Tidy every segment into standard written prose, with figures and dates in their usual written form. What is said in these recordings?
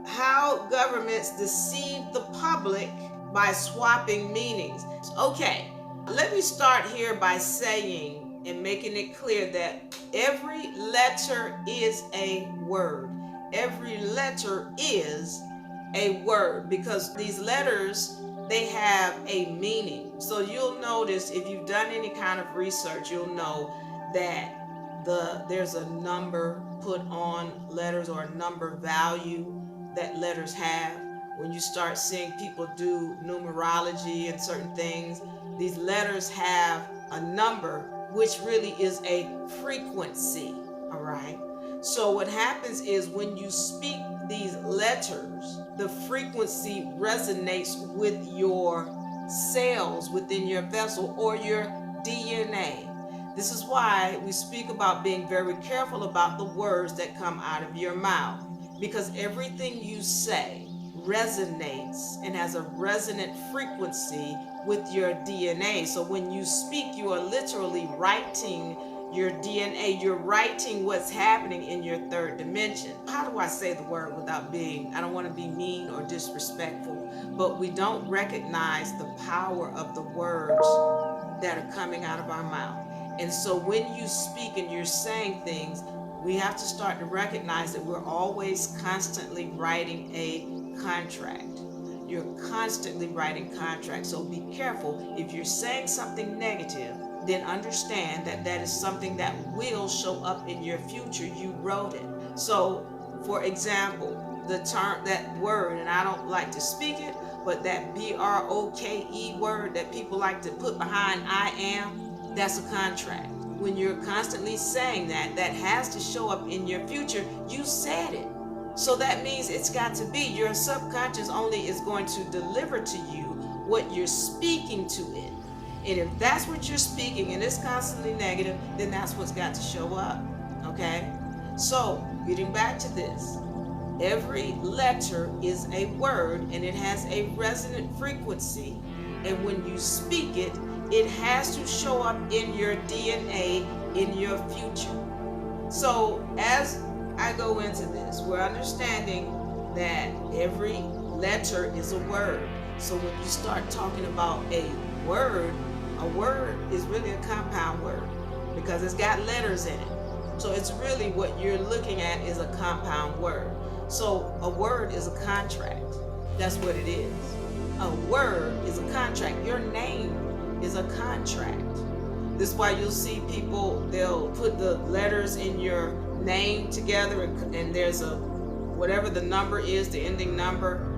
How governments deceive the public by swapping meanings. Okay, let me start here by saying and making it clear that every letter is a word. Every letter is a word because these letters, they have a meaning. So you'll notice, if you've done any kind of research, you'll know that there's a number put on letters, or a number value that letters have. When you start seeing people do numerology and certain things, these letters have a number, which really is a frequency. All right. So what happens is when you speak these letters, the frequency resonates with your cells within your vessel or your DNA. This is why we speak about being very careful about the words that come out of your mouth, because everything you say resonates and has a resonant frequency with your DNA. So when you speak, you are literally writing your DNA. You're writing what's happening in your third dimension. How do I say the word without being, I don't want to be mean or disrespectful, but we don't recognize the power of the words that are coming out of our mouth. And so when you speak and you're saying things, we have to start to recognize that we're always constantly writing a contract. You're constantly writing contracts. So be careful. If you're saying something negative, then understand that that is something that will show up in your future. You wrote it. So, for example, the term, that word, and I don't like to speak it, but that BROKE word that people like to put behind I am, that's a contract. When you're constantly saying that, that has to show up in your future. You said it. So that means it's got to be. Your subconscious only is going to deliver to you what you're speaking to it. And if that's what you're speaking and it's constantly negative, then that's what's got to show up. Okay? So, getting back to this, every letter is a word and it has a resonant frequency. And when you speak it, it has to show up in your DNA in your future. So, as I go into this, we're understanding that every letter is a word. So when you start talking about a word is really a compound word because it's got letters in it. So it's really what you're looking at is a compound word. So a word is a contract. That's what it is. A word is a contract. Your name is a contract. This is why you'll see people, they'll put the letters in your name together and there's a, whatever the number is, the ending number,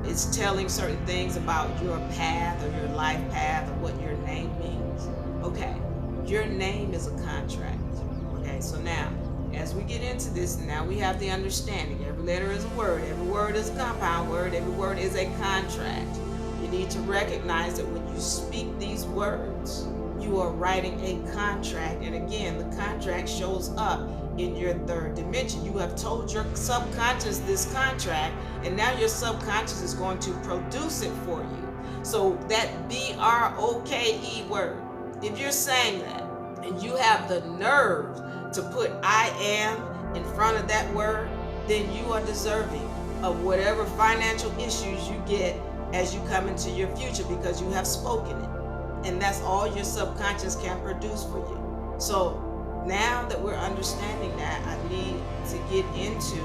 it's telling certain things about your path or your life path or what your name means. Okay, your name is a contract. Okay, so now, as we get into this, now we have the understanding. Every letter is a word. Every word is a compound word. Every word is a contract. You need to recognize that when you speak these words, you are writing a contract. And again, the contract shows up in your third dimension. You have told your subconscious this contract, and now your subconscious is going to produce it for you. So that BROKE word, if you're saying that and you have the nerve to put I am in front of that word, then you are deserving of whatever financial issues you get as you come into your future because you have spoken it. And that's all your subconscious can produce for you. So now that we're understanding that, I need to get into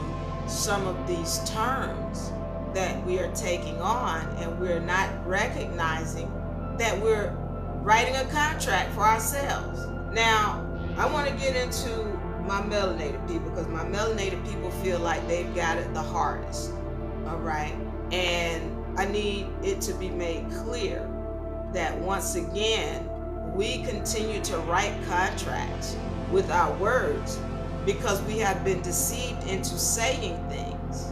some of these terms that we are taking on, and we're not recognizing that we're writing a contract for ourselves. Now, I want to get into my melanated people because my melanated people feel like they've got it the hardest. All right? And I need it to be made clear that once again, we continue to write contracts with our words because we have been deceived into saying things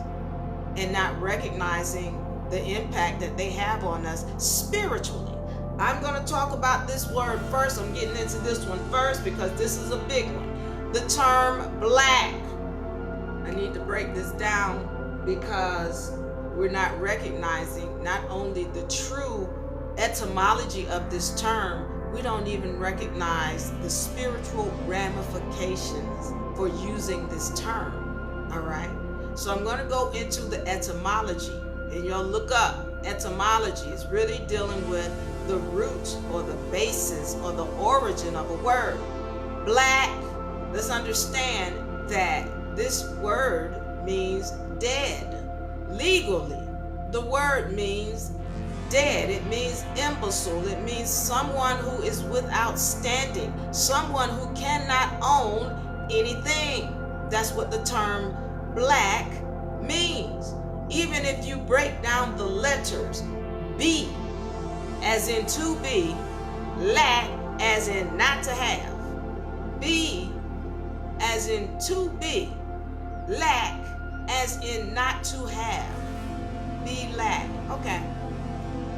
and not recognizing the impact that they have on us spiritually. I'm going to talk about this word first. I'm getting into this one first because this is a big one. The term black. I need to break this down because we're not recognizing not only the true etymology of this term, we don't even recognize the spiritual ramifications for using this term. All right. So I'm going to go into the etymology, and you'll look up etymology. It's really dealing with the root or the basis or the origin of a word. Black, let's understand that this word means dead. Legally, the word means dead. It means imbecile. It means someone who is without standing, someone who cannot own anything. That's what the term black means. Even if you break down the letters, B as in to be, lack as in not to have. B as in to be, lack as in not to have. Be lack. Okay,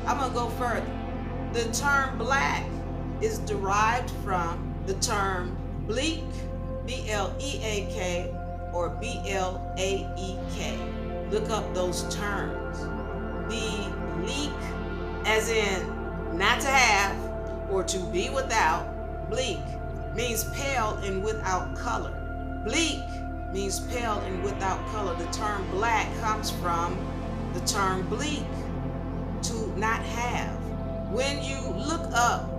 I'm gonna go further. The term black is derived from the term bleak, B-L-E-A-K, or B-L-A-E-K. Look up those terms. Bleak, as in not to have or to be without. Bleak means pale and without color. Bleak means pale and without color. The term black comes from the term bleak, to not have. When you look up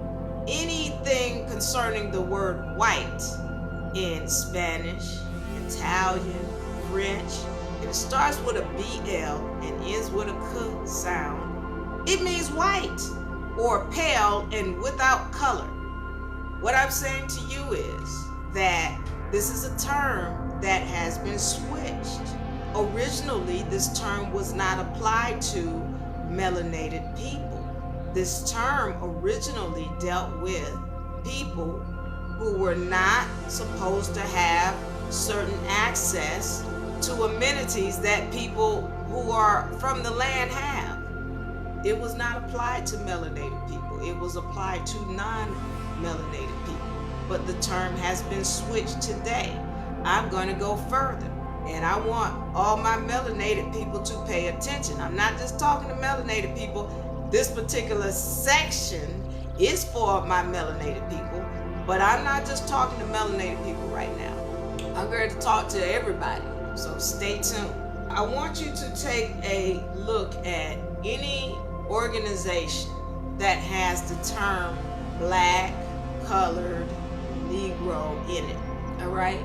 anything concerning the word white in Spanish, Italian, French, if it starts with a BL and ends with a K sound, it means white or pale and without color. What I'm saying to you is that this is a term that has been switched. Originally, this term was not applied to melanated people. This term originally dealt with people who were not supposed to have certain access to amenities that people who are from the land have. It was not applied to melanated people. It was applied to non-melanated people. But the term has been switched today. I'm going to go further. And I want all my melanated people to pay attention. I'm not just talking to melanated people. This particular section is for my melanated people, but I'm not just talking to melanated people right now. I'm going to talk to everybody, so stay tuned. I want you to take a look at any organization that has the term black, colored, Negro in it, all right?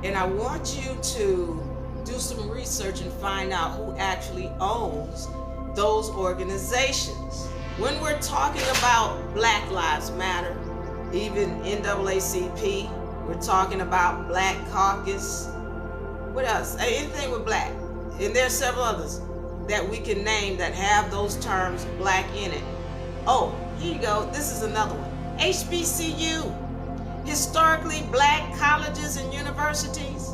And I want you to do some research and find out who actually owns those organizations. When we're talking about Black Lives Matter, even NAACP, we're talking about Black Caucus. What else? Anything with black. And there's several others that we can name that have those terms black in it. Oh, here you go. This is another one. HBCU. Historically black colleges and universities.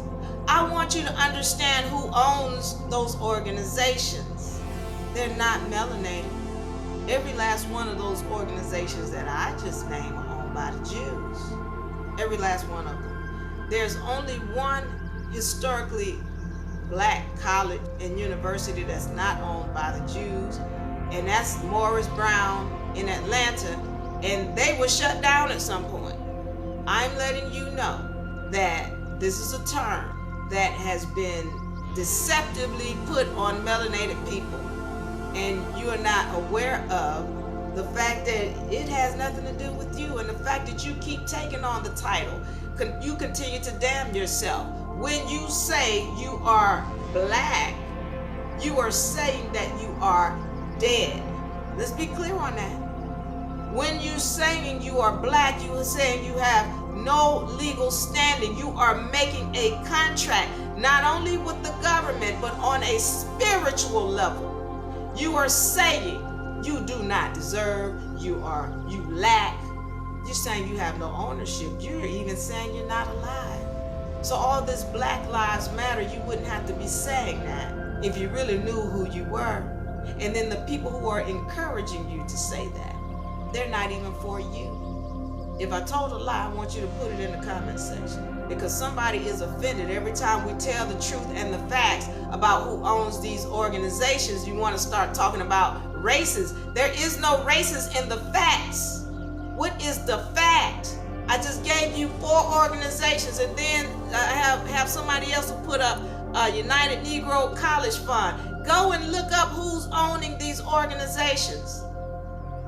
I want you to understand who owns those organizations. They're not melanated. Every last one of those organizations that I just named are owned by the Jews. Every last one of them. There's only one historically black college and university that's not owned by the Jews, and that's Morris Brown in Atlanta, and they were shut down at some point. I'm letting you know that this is a term that has been deceptively put on melanated people, and you are not aware of the fact that it has nothing to do with you, and the fact that you keep taking on the title. You continue to damn yourself. When you say you are black, you are saying that you are dead. Let's be clear on that. When you're saying you are black, you are saying you have no legal standing. You are making a contract, not only with the government, but on a spiritual level. You are saying you do not deserve, you lack. You're saying you have no ownership. You're even saying you're not alive. So all this Black Lives Matter, you wouldn't have to be saying that if you really knew who you were. And then the people who are encouraging you to say that, they're not even for you. If I told a lie, I want you to put it in the comment section, because somebody is offended every time we tell the truth and the facts about who owns these organizations. You want to start talking about races. There is no races in the facts. What is the fact? I just gave you 4 organizations, and then I have somebody else who put up United Negro College Fund. Go and look up who's owning these organizations.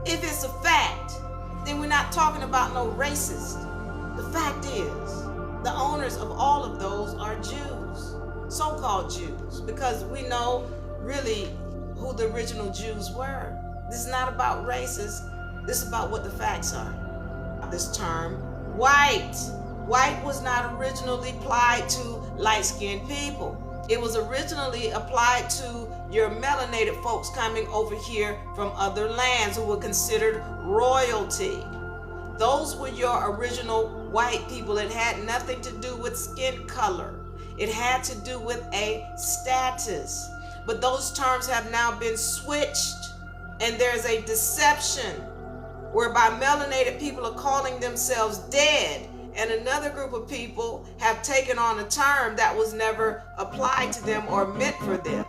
If it's a fact, then we're not talking about no racist. The fact is, the owners of all of those are Jews, so-called Jews, because we know really who the original Jews were. This is not about races. This is about what the facts are. This term, white. White was not originally applied to light-skinned people. It was originally applied to your melanated folks coming over here from other lands who were considered royalty. Those were your original white people. It had nothing to do with skin color. It had to do with a status. But those terms have now been switched, and there's a deception whereby melanated people are calling themselves dead, and another group of people have taken on a term that was never applied to them or meant for them.